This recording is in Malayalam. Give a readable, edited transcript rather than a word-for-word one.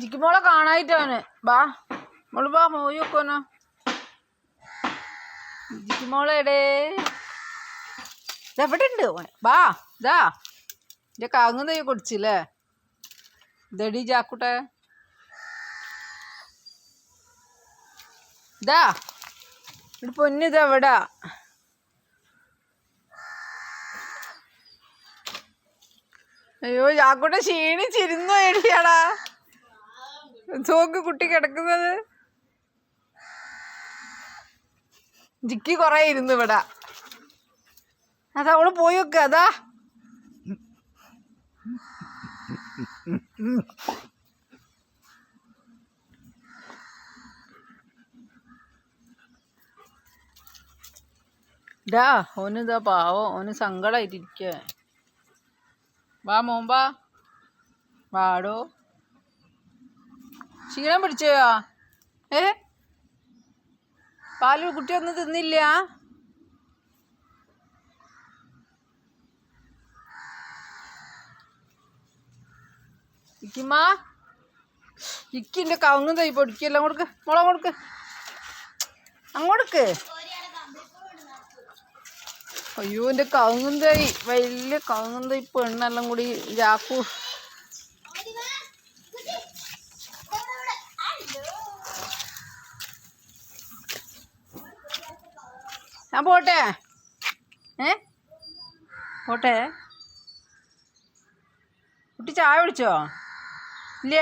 ജിക്കുമോളെ കാണായിട്ടാണ്. ബാ മോള് ബാ പോയി വെക്കോനോ. ജിക്കുമോളെടേ ഇതെവിടെ ഉണ്ട്? ബാ ഇതാ എൻ്റെ കങ്ങും തൈ കുടിച്ചില്ലേ? ഇതടി ജാക്കൂട്ടെ ഇതാ ഇവിടെ പൊന്നിതെവിടാ? അയ്യോ ജാക്കൂട്ടെ ക്ഷീണിച്ചിരുന്നു എടിയാടാ. ചോക്ക് കുട്ടി കിടക്കുന്നത്. ജിക്കി കൊറേ ഇരുന്നു ഇവിടെ. അതാ അവള് പോയി വെക്ക. അതാ ഇതാ ഓന് ഇതാ പാവോ, ഓന് സങ്കടായിട്ടിരിക്ക. വാ മോമ്പാ വാടോ. ക്ഷീണം പിടിച്ചോ? പാല് കുട്ടിയൊന്നും തിന്നില്ല? ഇക്കിമ്മ ഇക്കിൻ്റെ കവുങ്ങും തൈ പൊടിക്കല്ല. കൊടുക്ക് മുളക് കൊടുക്ക്, അങ്ങോട്ട്. അയ്യോ എൻ്റെ കവുങ്ങും തൈ, വലിയ കവുങ്ങും തൈ പെണ്ണെല്ലാം കൂടി ജാക്കു. ഞാൻ പോട്ടെ? പോട്ടെ? കുട്ടി ചായ കുടിച്ചോ? ഇല്ല.